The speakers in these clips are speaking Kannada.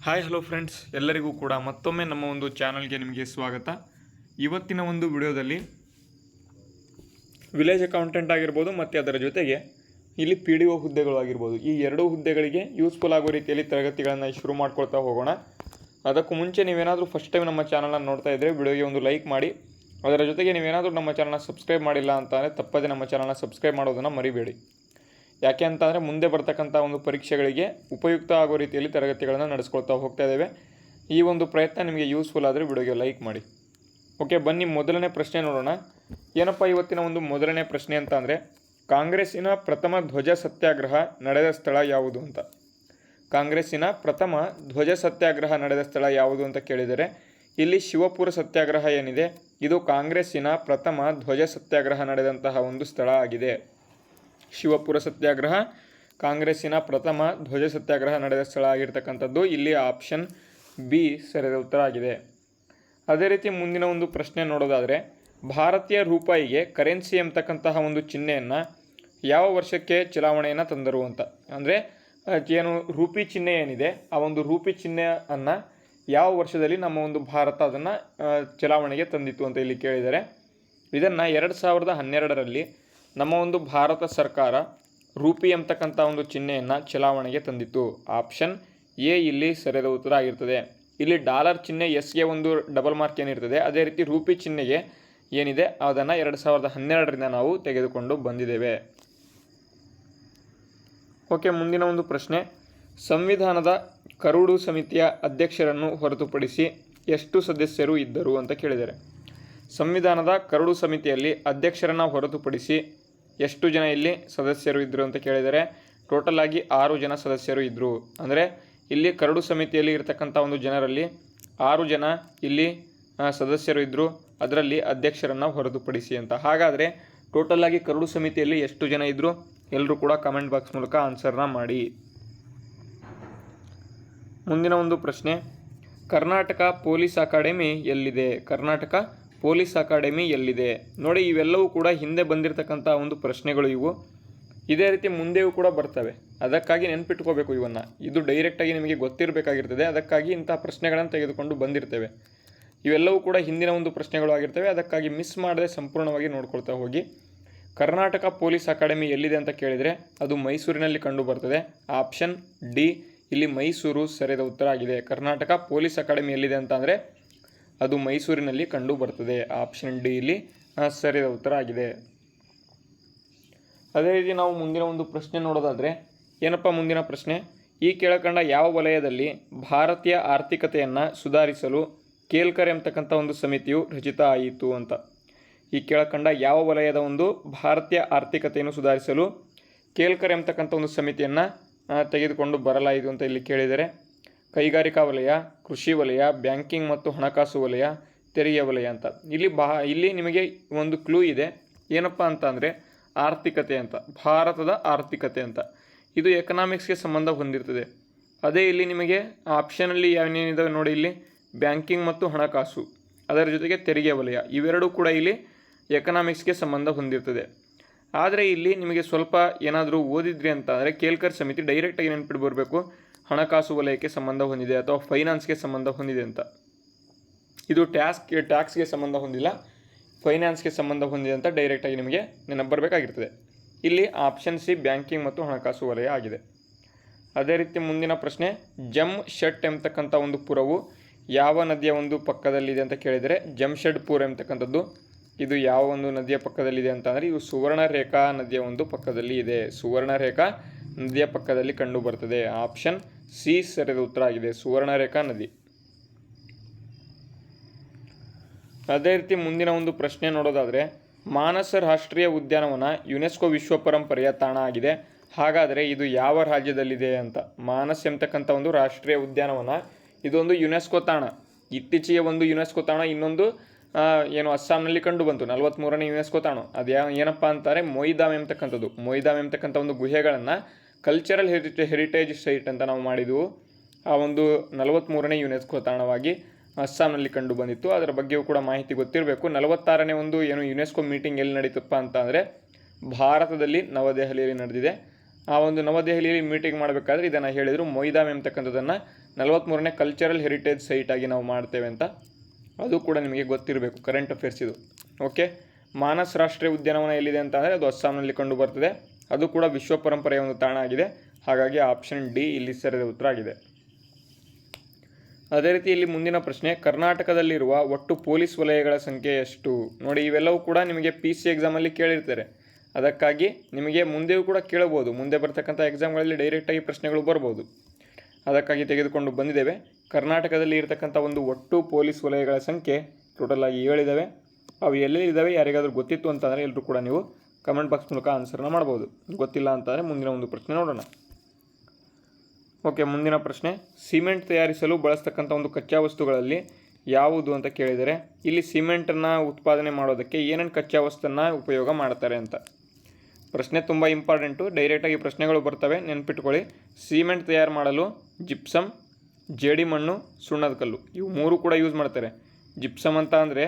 ಹಾಯ್ ಹಲೋ ಫ್ರೆಂಡ್ಸ್, ಎಲ್ಲರಿಗೂ ಕೂಡ ಮತ್ತೊಮ್ಮೆ ನಮ್ಮ ಒಂದು ಚಾನಲ್ಗೆ ನಿಮಗೆ ಸ್ವಾಗತ. ಇವತ್ತಿನ ಒಂದು ವಿಡಿಯೋದಲ್ಲಿ ವಿಲೇಜ್ ಅಕೌಂಟೆಂಟ್ ಆಗಿರ್ಬೋದು ಮತ್ತು ಅದರ ಜೊತೆಗೆ ಇಲ್ಲಿ PDO ಹುದ್ದೆಗಳು ಆಗಿರ್ಬೋದು, ಈ ಎರಡೂ ಹುದ್ದೆಗಳಿಗೆ ಯೂಸ್ಫುಲ್ ಆಗೋ ರೀತಿಯಲ್ಲಿ ತರಗತಿಗಳನ್ನು ಶುರು ಮಾಡ್ಕೊಳ್ತಾ ಹೋಗೋಣ. ಅದಕ್ಕೂ ಮುಂಚೆ ನೀವೇನಾದರೂ ಫಸ್ಟ್ ಟೈಮ್ ನಮ್ಮ ಚಾನಲ್ನ ನೋಡ್ತಾ ಇದ್ದರೆ ವಿಡಿಯೋಗೆ ಒಂದು ಲೈಕ್ ಮಾಡಿ. ಅದರ ಜೊತೆಗೆ ನೀವೇನಾದರೂ ನಮ್ಮ ಚಾನಲ್ನ ಸಬ್ಸ್ಕ್ರೈಬ್ ಮಾಡಿಲ್ಲ ಅಂತಂದರೆ ತಪ್ಪದೆ ನಮ್ಮ ಚಾನಲ್ನ ಸಬ್ಸ್ಕ್ರೈಬ್ ಮಾಡೋದನ್ನು ಮರಿಬೇಡಿ. ಯಾಕೆ ಅಂತಂದರೆ ಮುಂದೆ ಬರ್ತಕ್ಕಂಥ ಒಂದು ಪರೀಕ್ಷೆಗಳಿಗೆ ಉಪಯುಕ್ತ ಆಗೋ ರೀತಿಯಲ್ಲಿ ತರಗತಿಗಳನ್ನು ನಡೆಸ್ಕೊಳ್ತಾ ಹೋಗ್ತಾ ಇದ್ದೇವೆ. ಈ ಒಂದು ಪ್ರಯತ್ನ ನಿಮಗೆ ಯೂಸ್ಫುಲ್ ಆದರೆ ವಿಡಿಯೋಗೆ ಲೈಕ್ ಮಾಡಿ. ಓಕೆ, ಬನ್ನಿ ಮೊದಲನೇ ಪ್ರಶ್ನೆ ನೋಡೋಣ. ಏನಪ್ಪ ಇವತ್ತಿನ ಒಂದು ಮೊದಲನೇ ಪ್ರಶ್ನೆ ಅಂತ ಅಂದರೆ, ಕಾಂಗ್ರೆಸ್ಸಿನ ಪ್ರಥಮ ಧ್ವಜ ಸತ್ಯಾಗ್ರಹ ನಡೆದ ಸ್ಥಳ ಯಾವುದು ಅಂತ. ಕಾಂಗ್ರೆಸ್ಸಿನ ಪ್ರಥಮ ಧ್ವಜ ಸತ್ಯಾಗ್ರಹ ನಡೆದ ಸ್ಥಳ ಯಾವುದು ಅಂತ ಕೇಳಿದರೆ, ಇಲ್ಲಿ ಶಿವಪುರ ಸತ್ಯಾಗ್ರಹ ಏನಿದೆ ಇದು ಕಾಂಗ್ರೆಸ್ಸಿನ ಪ್ರಥಮ ಧ್ವಜ ಸತ್ಯಾಗ್ರಹ ನಡೆದಂತಹ ಒಂದು ಸ್ಥಳ ಆಗಿದೆ. ಶಿವಪುರ ಸತ್ಯಾಗ್ರಹ ಕಾಂಗ್ರೆಸ್ಸಿನ ಪ್ರಥಮ ಧ್ವಜ ಸತ್ಯಾಗ್ರಹ ನಡೆದ ಸ್ಥಳ ಆಗಿರ್ತಕ್ಕಂಥದ್ದು. ಇಲ್ಲಿ ಆಪ್ಷನ್ ಬಿ ಸರಿಯಾದ ಉತ್ತರ ಆಗಿದೆ. ಅದೇ ರೀತಿ ಮುಂದಿನ ಒಂದು ಪ್ರಶ್ನೆ ನೋಡೋದಾದರೆ, ಭಾರತೀಯ ರೂಪಾಯಿಗೆ ಕರೆನ್ಸಿ ಎಂಬತಕ್ಕಂತಹ ಒಂದು ಚಿಹ್ನೆಯನ್ನು ಯಾವ ವರ್ಷಕ್ಕೆ ಚಲಾವಣೆಯನ್ನು ತಂದರು ಅಂತ. ಅಂದರೆ ಏನು ರೂಪಿ ಚಿಹ್ನೆ ಏನಿದೆ ಆ ಒಂದು ರೂಪಿ ಚಿಹ್ನೆಯನ್ನು ಯಾವ ವರ್ಷದಲ್ಲಿ ನಮ್ಮ ಒಂದು ಭಾರತ ಅದನ್ನು ಚಲಾವಣೆಗೆ ತಂದಿತ್ತು ಅಂತ ಇಲ್ಲಿ ಕೇಳಿದರೆ, ಇದನ್ನು 2012ರಲ್ಲಿ ನಮ್ಮ ಒಂದು ಭಾರತ ಸರ್ಕಾರ ರೂಪಿ ಎಂಬತಕ್ಕಂಥ ಒಂದು ಚಿಹ್ನೆಯನ್ನು ಚಲಾವಣೆಗೆ ತಂದಿತ್ತು. ಆಪ್ಷನ್ ಎ ಇಲ್ಲಿ ಸರಿಯಾದ ಉತ್ತರ ಆಗಿರ್ತದೆ. ಇಲ್ಲಿ ಡಾಲರ್ ಚಿಹ್ನೆ ಎಸ್ಗೆ ಒಂದು ಡಬಲ್ ಮಾರ್ಕ್ ಏನಿರ್ತದೆ, ಅದೇ ರೀತಿ ರೂಪಿ ಚಿಹ್ನೆಗೆ ಏನಿದೆ ಅದನ್ನು 2012ರಿಂದ ನಾವು ತೆಗೆದುಕೊಂಡು ಬಂದಿದ್ದೇವೆ. ಓಕೆ, ಮುಂದಿನ ಒಂದು ಪ್ರಶ್ನೆ, ಸಂವಿಧಾನದ ಕರಡು ಸಮಿತಿಯ ಅಧ್ಯಕ್ಷರನ್ನು ಹೊರತುಪಡಿಸಿ ಎಷ್ಟು ಸದಸ್ಯರು ಇದ್ದರು ಅಂತ ಕೇಳಿದ್ದಾರೆ. ಸಂವಿಧಾನದ ಕರಡು ಸಮಿತಿಯಲ್ಲಿ ಅಧ್ಯಕ್ಷರನ್ನು ಹೊರತುಪಡಿಸಿ ಎಷ್ಟು ಜನ ಇಲ್ಲಿ ಸದಸ್ಯರು ಇದ್ದರು ಅಂತ ಕೇಳಿದರೆ, ಟೋಟಲ್ ಆಗಿ 6 ಜನ ಸದಸ್ಯರು ಇದ್ದರು. ಅಂದರೆ ಇಲ್ಲಿ ಕರಡು ಸಮಿತಿಯಲ್ಲಿ ಇರತಕ್ಕಂಥ ಒಂದು ಜನರಲ್ಲಿ 6 ಜನ ಇಲ್ಲಿ ಸದಸ್ಯರು ಇದ್ದರು, ಅದರಲ್ಲಿ ಅಧ್ಯಕ್ಷರನ್ನು ಹೊರತುಪಡಿಸಿ ಅಂತ. ಹಾಗಾದರೆ ಟೋಟಲ್ ಆಗಿ ಕರಡು ಸಮಿತಿಯಲ್ಲಿ ಎಷ್ಟು ಜನ ಇದ್ದರು ಎಲ್ಲರೂ ಕೂಡ ಕಮೆಂಟ್ ಬಾಕ್ಸ್ ಮೂಲಕ ಆನ್ಸರ್ನ ಮಾಡಿ. ಮುಂದಿನ ಒಂದು ಪ್ರಶ್ನೆ, ಕರ್ನಾಟಕ ಪೊಲೀಸ್ ಅಕಾಡೆಮಿ ಎಲ್ಲಿದೆ. ಕರ್ನಾಟಕ ಪೊಲೀಸ್ ಅಕಾಡೆಮಿ ಎಲ್ಲಿದೆ. ನೋಡಿ, ಇವೆಲ್ಲವೂ ಕೂಡ ಹಿಂದೆ ಬಂದಿರತಕ್ಕಂಥ ಒಂದು ಪ್ರಶ್ನೆಗಳು ಇವು. ಇದೇ ರೀತಿ ಮುಂದೆಯೂ ಕೂಡ ಬರ್ತವೆ, ಅದಕ್ಕಾಗಿ ನೆನ್ಪಿಟ್ಕೋಬೇಕು ಇವನ್ನು. ಇದು ಡೈರೆಕ್ಟಾಗಿ ನಿಮಗೆ ಗೊತ್ತಿರಬೇಕಾಗಿರ್ತದೆ, ಅದಕ್ಕಾಗಿ ಇಂಥ ಪ್ರಶ್ನೆಗಳನ್ನು ತೆಗೆದುಕೊಂಡು ಬಂದಿರ್ತೇವೆ. ಇವೆಲ್ಲವೂ ಕೂಡ ಹಿಂದಿನ ಒಂದು ಪ್ರಶ್ನೆಗಳು ಆಗಿರ್ತವೆ, ಅದಕ್ಕಾಗಿ ಮಿಸ್ ಮಾಡದೆ ಸಂಪೂರ್ಣವಾಗಿ ನೋಡ್ಕೊಳ್ತಾ ಹೋಗಿ. ಕರ್ನಾಟಕ ಪೊಲೀಸ್ ಅಕಾಡೆಮಿ ಎಲ್ಲಿದೆ ಅಂತ ಕೇಳಿದರೆ ಅದು ಮೈಸೂರಿನಲ್ಲಿ ಕಂಡು ಬರ್ತದೆ. ಆಪ್ಷನ್ ಡಿ ಇಲ್ಲಿ ಮೈಸೂರು ಸರಿಯಾದ ಉತ್ತರ ಆಗಿದೆ. ಕರ್ನಾಟಕ ಪೊಲೀಸ್ ಅಕಾಡೆಮಿ ಎಲ್ಲಿದೆ ಅಂತ ಅಂದರೆ ಅದು ಮೈಸೂರಿನಲ್ಲಿ ಕಂಡು ಬರ್ತದೆ. ಆಪ್ಷನ್ ಡಿ ಇಲ್ಲಿ ಸರಿಯಾದ ಉತ್ತರ ಆಗಿದೆ. ಅದೇ ರೀತಿ ನಾವು ಮುಂದಿನ ಒಂದು ಪ್ರಶ್ನೆ ನೋಡೋದಾದರೆ, ಏನಪ್ಪ ಮುಂದಿನ ಪ್ರಶ್ನೆ, ಈ ಕೆಳಕಂಡ ಯಾವ ವಲಯದಲ್ಲಿ ಭಾರತೀಯ ಆರ್ಥಿಕತೆಯನ್ನು ಸುಧಾರಿಸಲು ಕೇಲ್ಕರ್ ಎಂಬತಕ್ಕಂಥ ಒಂದು ಸಮಿತಿಯು ರಚಿತ ಆಯಿತು ಅಂತ. ಈ ಕೆಳಕಂಡ ಯಾವ ವಲಯದ ಒಂದು ಭಾರತೀಯ ಆರ್ಥಿಕತೆಯನ್ನು ಸುಧಾರಿಸಲು ಕೇಲ್ಕರ್ ಎಂಬತಕ್ಕಂಥ ಒಂದು ಸಮಿತಿಯನ್ನು ತೆಗೆದುಕೊಂಡು ಬರಲಾಯಿತು ಅಂತ ಇಲ್ಲಿ ಕೇಳಿದರೆ, ಕೈಗಾರಿಕಾ ವಲಯ, ಕೃಷಿ ವಲಯ, ಬ್ಯಾಂಕಿಂಗ್ ಮತ್ತು ಹಣಕಾಸು ವಲಯ, ತೆರಿಗೆ ವಲಯ ಅಂತ. ಇಲ್ಲಿ ನಿಮಗೆ ಒಂದು ಕ್ಲೂ ಇದೆ, ಏನಪ್ಪ ಅಂತ ಅಂದರೆ ಆರ್ಥಿಕತೆ ಅಂತ, ಭಾರತದ ಆರ್ಥಿಕತೆ ಅಂತ. ಇದು ಎಕನಾಮಿಕ್ಸ್ಗೆ ಸಂಬಂಧ ಹೊಂದಿರ್ತದೆ. ಅದೇ ಇಲ್ಲಿ ನಿಮಗೆ ಆಪ್ಷನಲ್ಲಿ ಏನೇನಿದಾವೆ ನೋಡಿ, ಇಲ್ಲಿ ಬ್ಯಾಂಕಿಂಗ್ ಮತ್ತು ಹಣಕಾಸು, ಅದರ ಜೊತೆಗೆ ತೆರಿಗೆ ವಲಯ, ಇವೆರಡೂ ಕೂಡ ಇಲ್ಲಿ ಎಕನಾಮಿಕ್ಸ್ಗೆ ಸಂಬಂಧ ಹೊಂದಿರ್ತದೆ. ಆದರೆ ಇಲ್ಲಿ ನಿಮಗೆ ಸ್ವಲ್ಪ ಏನಾದರೂ ಓದಿದ್ರಿ ಅಂತ ಅಂದರೆ ಕೇಲ್ಕರ್ ಸಮಿತಿ ಡೈರೆಕ್ಟಾಗಿ ನೆನ್ಪಿಟ್ಟು ಬರಬೇಕು, ಹಣಕಾಸು ವಲಯಕ್ಕೆ ಸಂಬಂಧ ಹೊಂದಿದೆ ಅಥವಾ ಫೈನಾನ್ಸ್ಗೆ ಸಂಬಂಧ ಹೊಂದಿದೆ ಅಂತ. ಇದು ಟ್ಯಾಕ್ಸ್ಗೆ ಸಂಬಂಧ ಹೊಂದಿಲ್ಲ, ಫೈನಾನ್ಸ್ಗೆ ಸಂಬಂಧ ಹೊಂದಿದೆ ಅಂತ ಡೈರೆಕ್ಟಾಗಿ ನಿಮಗೆ ನೆನಪು ಬರಬೇಕಾಗಿರ್ತದೆ. ಇಲ್ಲಿ ಆಪ್ಷನ್ ಸಿ ಬ್ಯಾಂಕಿಂಗ್ ಮತ್ತು ಹಣಕಾಸು ವಲಯ ಆಗಿದೆ. ಅದೇ ರೀತಿ ಮುಂದಿನ ಪ್ರಶ್ನೆ, ಜಮ್ಶೆಡ್ ಎಂಬತಕ್ಕಂಥ ಒಂದು ಪುರವು ಯಾವ ನದಿಯ ಒಂದು ಪಕ್ಕದಲ್ಲಿದೆ ಅಂತ ಕೇಳಿದರೆ, ಜಮ್ಶೆಡ್ಪುರ ಎಂಬತಕ್ಕಂಥದ್ದು ಇದು ಯಾವ ಒಂದು ನದಿಯ ಪಕ್ಕದಲ್ಲಿದೆ ಅಂತ ಅಂದರೆ ಇದು ಸುವರ್ಣರೇಖಾ ನದಿಯ ಒಂದು ಪಕ್ಕದಲ್ಲಿ ಇದೆ. ಸುವರ್ಣರೇಖಾ ನದಿಯ ಪಕ್ಕದಲ್ಲಿ ಕಂಡು ಬರ್ತದೆ. ಆಪ್ಷನ್ ಸಿ ಸರಿಯಾದ ಉತ್ತರ ಆಗಿದೆ, ಸುವರ್ಣರೇಖಾ ನದಿ. ಅದೇ ರೀತಿ ಮುಂದಿನ ಒಂದು ಪ್ರಶ್ನೆ ನೋಡೋದಾದರೆ, ಮಾನಸ ರಾಷ್ಟ್ರೀಯ ಉದ್ಯಾನವನ ಯುನೆಸ್ಕೋ ವಿಶ್ವ ಪರಂಪರೆಯ ತಾಣ ಆಗಿದೆ. ಹಾಗಾದರೆ ಇದು ಯಾವ ರಾಜ್ಯದಲ್ಲಿದೆ ಅಂತ. ಮಾನಸ್ ಎಂಬತಕ್ಕಂಥ ಒಂದು ರಾಷ್ಟ್ರೀಯ ಉದ್ಯಾನವನ ಇದೊಂದು ಯುನೆಸ್ಕೋ ತಾಣ. ಇತ್ತೀಚೆಗೆ ಒಂದು ಯುನೆಸ್ಕೋ ತಾಣ ಇನ್ನೊಂದು ಅಸ್ಸಾಂನಲ್ಲಿ ಕಂಡು ಬಂತು, 43ನೇ ಯುನೆಸ್ಕೋ ತಾಣ. ಅದು ಏನಪ್ಪ ಅಂತಾರೆ, ಮೊಯ್ದಾಮ್ ಎಂಬತಕ್ಕಂಥದ್ದು. ಮೊಯ್ದಾಮ್ ಎಂಬತಕ್ಕಂಥ ಒಂದು ಗುಹೆಗಳನ್ನು ಕಲ್ಚರಲ್ ಹೆರಿಟೇಜ್ ಸೈಟ್ ಅಂತ ನಾವು ಮಾಡಿದ್ವು. ಆ ಒಂದು 43ನೇ ಯುನೆಸ್ಕೋ ತಾಣವಾಗಿ ಅಸ್ಸಾಂನಲ್ಲಿ ಕಂಡು ಬಂದಿತ್ತು. ಅದರ ಬಗ್ಗೆಯೂ ಕೂಡ ಮಾಹಿತಿ ಗೊತ್ತಿರಬೇಕು. 46ನೇ ಒಂದು ಯುನೆಸ್ಕೋ ಮೀಟಿಂಗ್ ಎಲ್ಲಿ ನಡೀತಪ್ಪ ಅಂತ ಅಂದರೆ ಭಾರತದಲ್ಲಿ ನವದೆಹಲಿಯಲ್ಲಿ ನಡೆದಿದೆ. ಆ ಒಂದು ನವದೆಹಲಿಯಲ್ಲಿ ಮೀಟಿಂಗ್ ಮಾಡಬೇಕಾದ್ರೆ ಇದನ್ನು ಹೇಳಿದರು, ಮೊಯ್ದಾಮ್ ಎಂಬತಕ್ಕಂಥದ್ದನ್ನು 43ನೇ ಕಲ್ಚರಲ್ ಹೆರಿಟೇಜ್ ಸೈಟ್ ಆಗಿ ನಾವು ಮಾಡ್ತೇವೆ ಅಂತ ಅದು ಕೂಡ ನಿಮಗೆ ಗೊತ್ತಿರಬೇಕು, ಕರೆಂಟ್ ಅಫೇರ್ಸ್ ಇದು. ಓಕೆ, ಮಾನಸ್ ರಾಷ್ಟ್ರೀಯ ಉದ್ಯಾನವನ ಎಲ್ಲಿದೆ ಅಂತ ಅಂದರೆ ಅದು ಅಸ್ಸಾಂನಲ್ಲಿ ಕಂಡು ಬರ್ತದೆ. ಅದು ಕೂಡ ವಿಶ್ವ ಪರಂಪರೆಯ ಒಂದು ತಾಣ ಆಗಿದೆ. ಹಾಗಾಗಿ ಆಪ್ಷನ್ ಡಿ ಇಲ್ಲಿ ಸರಿಯಾದ ಉತ್ತರ ಆಗಿದೆ. ಅದೇ ರೀತಿ ಇಲ್ಲಿ ಮುಂದಿನ ಪ್ರಶ್ನೆ, ಕರ್ನಾಟಕದಲ್ಲಿರುವ ಒಟ್ಟು ಪೊಲೀಸ್ ವಲಯಗಳ ಸಂಖ್ಯೆ ಎಷ್ಟು? ನೋಡಿ, ಇವೆಲ್ಲವೂ ಕೂಡ ನಿಮಗೆ PC ಎಕ್ಸಾಮಲ್ಲಿ ಕೇಳಿರ್ತಾರೆ. ಅದಕ್ಕಾಗಿ ನಿಮಗೆ ಮುಂದೆಯೂ ಕೂಡ ಕೇಳಬಹುದು. ಮುಂದೆ ಬರ್ತಕ್ಕಂಥ ಎಕ್ಸಾಮ್ಗಳಲ್ಲಿ ಡೈರೆಕ್ಟಾಗಿ ಪ್ರಶ್ನೆಗಳು ಬರ್ಬೋದು. ಅದಕ್ಕಾಗಿ ತೆಗೆದುಕೊಂಡು ಬಂದಿದ್ದೇವೆ. ಕರ್ನಾಟಕದಲ್ಲಿ ಇರತಕ್ಕಂಥ ಒಂದು ಒಟ್ಟು ಪೊಲೀಸ್ ವಲಯಗಳ ಸಂಖ್ಯೆ ಟೋಟಲ್ ಆಗಿ 7 ಇದ್ದಾವೆ. ಅವು ಎಲ್ಲೆಲ್ಲಿದ್ದಾವೆ ಯಾರಿಗಾದರೂ ಗೊತ್ತಿತ್ತು ಅಂತಂದರೆ ಎಲ್ಲರೂ ಕೂಡ ನೀವು ಕಮೆಂಟ್ ಬಾಕ್ಸ್ ಮೂಲಕ ಆನ್ಸರ್ನ ಮಾಡ್ಬೋದು. ಗೊತ್ತಿಲ್ಲ ಅಂತಂದರೆ ಮುಂದಿನ ಒಂದು ಪ್ರಶ್ನೆ ನೋಡೋಣ. ಓಕೆ, ಮುಂದಿನ ಪ್ರಶ್ನೆ, ಸಿಮೆಂಟ್ ತಯಾರಿಸಲು ಬಳಸ್ತಕ್ಕಂಥ ಒಂದು ಕಚ್ಚಾ ವಸ್ತುಗಳಲ್ಲಿ ಯಾವುದು ಅಂತ ಕೇಳಿದರೆ, ಇಲ್ಲಿ ಸಿಮೆಂಟನ್ನು ಉತ್ಪಾದನೆ ಮಾಡೋದಕ್ಕೆ ಏನೇನು ಕಚ್ಚಾ ವಸ್ತುವನ್ನು ಉಪಯೋಗ ಮಾಡ್ತಾರೆ ಅಂತ. ಪ್ರಶ್ನೆ ತುಂಬ ಇಂಪಾರ್ಟೆಂಟು, ಡೈರೆಕ್ಟಾಗಿ ಪ್ರಶ್ನೆಗಳು ಬರ್ತವೆ, ನೆನ್ಪಿಟ್ಕೊಳ್ಳಿ. ಸಿಮೆಂಟ್ ತಯಾರು ಮಾಡಲು ಜಿಪ್ಸಮ್, ಜೇಡಿಮಣ್ಣು, ಸುಣ್ಣದ ಕಲ್ಲು ಇವು 3 ಕೂಡ ಯೂಸ್ ಮಾಡ್ತಾರೆ. ಜಿಪ್ಸಮ್ ಅಂತ ಅಂದರೆ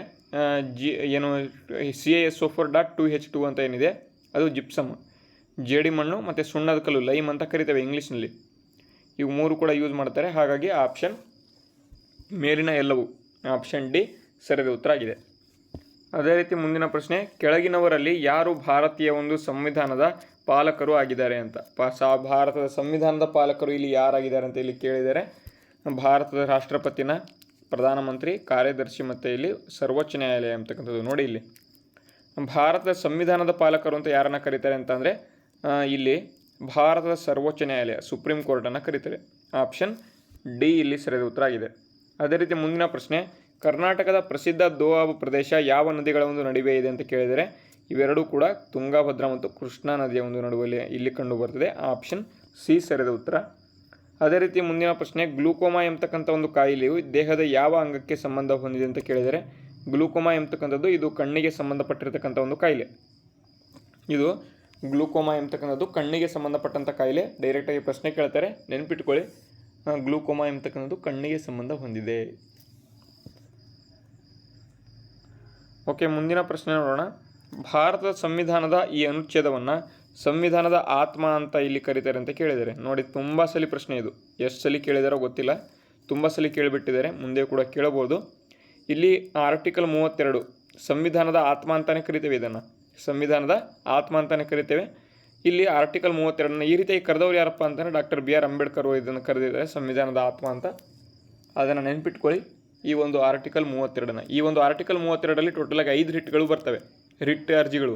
CaSO4.2H2 ಅಂತ ಏನಿದೆ ಅದು ಜಿಪ್ಸಮ್. ಜೇಡಿಮಣ್ಣು ಮತ್ತು ಸುಣ್ಣದ ಕಲ್ಲು ಲೈಮ್ ಅಂತ ಕರಿತೇವೆ ಇಂಗ್ಲೀಷ್ನಲ್ಲಿ. ಇವು 3 ಕೂಡ ಯೂಸ್ ಮಾಡ್ತಾರೆ. ಹಾಗಾಗಿ ಆಪ್ಷನ್ ಮೇಲಿನ ಎಲ್ಲವೂ ಆಪ್ಷನ್ ಡಿ ಸರಿಯಾದ ಉತ್ತರ ಆಗಿದೆ. ಅದೇ ರೀತಿ ಮುಂದಿನ ಪ್ರಶ್ನೆ, ಕೆಳಗಿನವರಲ್ಲಿ ಯಾರು ಭಾರತೀಯ ಒಂದು ಸಂವಿಧಾನದ ಪಾಲಕರು ಆಗಿದ್ದಾರೆ ಅಂತ. ಭಾರತದ ಸಂವಿಧಾನದ ಪಾಲಕರು ಇಲ್ಲಿ ಯಾರಾಗಿದ್ದಾರೆ ಅಂತ ಇಲ್ಲಿ ಕೇಳಿದ್ದಾರೆ. ಭಾರತದ ರಾಷ್ಟ್ರಪತಿನ, ಪ್ರಧಾನಮಂತ್ರಿ, ಕಾರ್ಯದರ್ಶಿ ಮತ್ತು ಇಲ್ಲಿ ಸರ್ವೋಚ್ಚ ನ್ಯಾಯಾಲಯ ಅಂತಕ್ಕಂಥದ್ದು. ನೋಡಿ, ಇಲ್ಲಿ ಭಾರತದ ಸಂವಿಧಾನದ ಪಾಲಕರು ಅಂತ ಯಾರನ್ನು ಕರೀತಾರೆ ಅಂತಂದರೆ ಇಲ್ಲಿ ಭಾರತದ ಸರ್ವೋಚ್ಚ ನ್ಯಾಯಾಲಯ ಸುಪ್ರೀಂ ಕೋರ್ಟನ್ನು ಕರೀತಾರೆ. ಆಪ್ಷನ್ ಡಿ ಇಲ್ಲಿ ಸರಿಯಾದ ಉತ್ತರ ಆಗಿದೆ. ಅದೇ ರೀತಿ ಮುಂದಿನ ಪ್ರಶ್ನೆ, ಕರ್ನಾಟಕದ ಪ್ರಸಿದ್ಧ ದೋಆಬ್ ಪ್ರದೇಶ ಯಾವ ನದಿಗಳ ಒಂದು ನಡುವೆ ಇದೆ ಅಂತ ಕೇಳಿದರೆ ಇವೆರಡೂ ಕೂಡ ತುಂಗಭದ್ರಾ ಮತ್ತು ಕೃಷ್ಣಾ ನದಿಯ ಒಂದು ನಡುವಲ್ಲಿ ಇಲ್ಲಿ ಕಂಡು ಬರ್ತದೆ. ಆಪ್ಷನ್ ಸಿ ಸರಿಯಾದ ಉತ್ತರ. ಅದೇ ರೀತಿ ಮುಂದಿನ ಪ್ರಶ್ನೆ, ಗ್ಲೂಕೋಮಾ ಎಂಬತಕ್ಕಂಥ ಒಂದು ಕಾಯಿಲೆಯು ದೇಹದ ಯಾವ ಅಂಗಕ್ಕೆ ಸಂಬಂಧ ಹೊಂದಿದೆ ಅಂತ ಕೇಳಿದರೆ ಗ್ಲೂಕೋಮಾ ಎಂಬತಕ್ಕಂಥದ್ದು ಇದು ಕಣ್ಣಿಗೆ ಸಂಬಂಧಪಟ್ಟಿರ್ತಕ್ಕಂಥ ಒಂದು ಕಾಯಿಲೆ. ಇದು ಗ್ಲೂಕೋಮಾ ಎಂಬತಕ್ಕಂಥದ್ದು ಕಣ್ಣಿಗೆ ಸಂಬಂಧಪಟ್ಟಂಥ ಕಾಯಿಲೆ. ಡೈರೆಕ್ಟಾಗಿ ಪ್ರಶ್ನೆ ಕೇಳ್ತಾರೆ, ನೆನಪಿಟ್ಕೊಳ್ಳಿ. ಗ್ಲೂಕೋಮಾ ಎಂಬತಕ್ಕಂಥದ್ದು ಕಣ್ಣಿಗೆ ಸಂಬಂಧ ಹೊಂದಿದೆ. ಓಕೆ, ಮುಂದಿನ ಪ್ರಶ್ನೆ ನೋಡೋಣ. ಭಾರತದ ಸಂವಿಧಾನದ ಈ ಅನುಚ್ಛೇದವನ್ನು ಸಂವಿಧಾನದ ಆತ್ಮ ಅಂತ ಇಲ್ಲಿ ಕರೀತಾರೆ ಅಂತ ಕೇಳಿದ್ದಾರೆ. ನೋಡಿ, ತುಂಬ ಸಲ ಪ್ರಶ್ನೆ ಇದು, ಎಷ್ಟು ಸಲ ಕೇಳಿದಾರೋ ಗೊತ್ತಿಲ್ಲ, ತುಂಬ ಸಲ ಕೇಳಿಬಿಟ್ಟಿದ್ದಾರೆ, ಮುಂದೆ ಕೂಡ ಕೇಳಬಹುದು. ಇಲ್ಲಿ ಆರ್ಟಿಕಲ್ 32 ಸಂವಿಧಾನದ ಆತ್ಮ ಅಂತಲೇ ಕರಿತೇವೆ. ಇದನ್ನು ಸಂವಿಧಾನದ ಆತ್ಮ ಅಂತಲೇ ಕರಿತೇವೆ. ಇಲ್ಲಿ ಆರ್ಟಿಕಲ್ 32 ಈ ರೀತಿಯಾಗಿ ಕರೆದವ್ರು ಯಾರಪ್ಪ ಅಂತಂದರೆ ಡಾಕ್ಟರ್ BR ಅಂಬೇಡ್ಕರ್ ಇದನ್ನು ಕರೆದಿದ್ದಾರೆ ಸಂವಿಧಾನದ ಆತ್ಮ ಅಂತ. ಅದನ್ನು ನೆನ್ಪಿಟ್ಕೊಳ್ಳಿ. ಈ ಒಂದು ಆರ್ಟಿಕಲ್ 32 ಈ ಒಂದು ಆರ್ಟಿಕಲ್ 32ರಲ್ಲಿ ಟೋಟಲಾಗಿ 5 ರಿಟ್ಗಳು ಬರ್ತವೆ, ರಿಟ್ ಅರ್ಜಿಗಳು.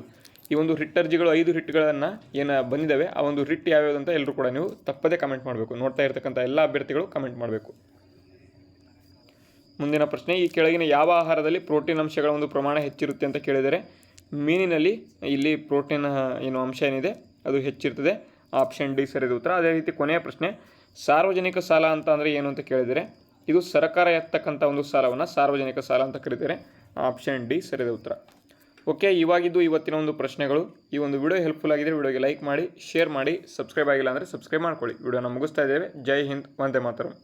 ಈ ಒಂದು ರಿಟ್ ಅರ್ಜಿಗಳು 5 ರಿಟ್ಗಳನ್ನು ಏನು ಬಂದಿದ್ದಾವೆ ಆ ಒಂದು ರಿಟ್ ಯಾವ್ಯಾವುದು ಅಂತ ಎಲ್ಲರೂ ಕೂಡ ನೀವು ತಪ್ಪದೇ ಕಮೆಂಟ್ ಮಾಡಬೇಕು. ನೋಡ್ತಾ ಇರ್ತಕ್ಕಂಥ ಎಲ್ಲ ಅಭ್ಯರ್ಥಿಗಳು ಕಮೆಂಟ್ ಮಾಡಬೇಕು. ಮುಂದಿನ ಪ್ರಶ್ನೆ, ಈ ಕೆಳಗಿನ ಯಾವ ಆಹಾರದಲ್ಲಿ ಪ್ರೋಟೀನ್ ಅಂಶಗಳ ಒಂದು ಪ್ರಮಾಣ ಹೆಚ್ಚಿರುತ್ತೆ ಅಂತ ಕೇಳಿದರೆ ಮೀನಿನಲ್ಲಿ ಇಲ್ಲಿ ಪ್ರೋಟೀನ್ ಏನು ಅಂಶ ಏನಿದೆ ಅದು ಹೆಚ್ಚಿರ್ತದೆ. ಆಪ್ಷನ್ ಡಿ ಸರಿಯಾದ ಉತ್ತರ. ಅದೇ ರೀತಿ ಕೊನೆಯ ಪ್ರಶ್ನೆ, ಸಾರ್ವಜನಿಕ ಸಾಲ ಅಂತ ಅಂದರೆ ಏನು ಅಂತ ಕೇಳಿದರೆ ಇದು ಸರ್ಕಾರ ಎತ್ತಕ್ಕಂಥ ಒಂದು ಸಾಲವನ್ನು ಸಾರ್ವಜನಿಕ ಸಾಲ ಅಂತ ಕರೀತಾರೆ. ಆಪ್ಷನ್ ಡಿ ಸರಿಯಾದ ಉತ್ತರ. ಓಕೆ, ಇವಾಗಿದ್ದು ಇವತ್ತಿನ ಒಂದು ಪ್ರಶ್ನೆಗಳು. ಈ ಒಂದು ವಿಡಿಯೋ ಹೆಲ್ಪ್ಫುಲ್ ಆಗಿದ್ದರೆ ವಿಡಿಯೋಗೆ ಲೈಕ್ ಮಾಡಿ, ಶೇರ್ ಮಾಡಿ, ಸಬ್ಸ್ಕ್ರೈಬ್ ಆಗಿಲ್ಲ ಅಂದರೆ ಸಬ್ಸ್ಕ್ರೈಬ್ ಮಾಡ್ಕೊಳ್ಳಿ. ವಿಡಿಯೋನ ಮುಗಿಸ್ತಾ ಇದ್ದೇವೆ. ಜೈ ಹಿಂದ್, ವಂದೇ ಮಾತರಂ.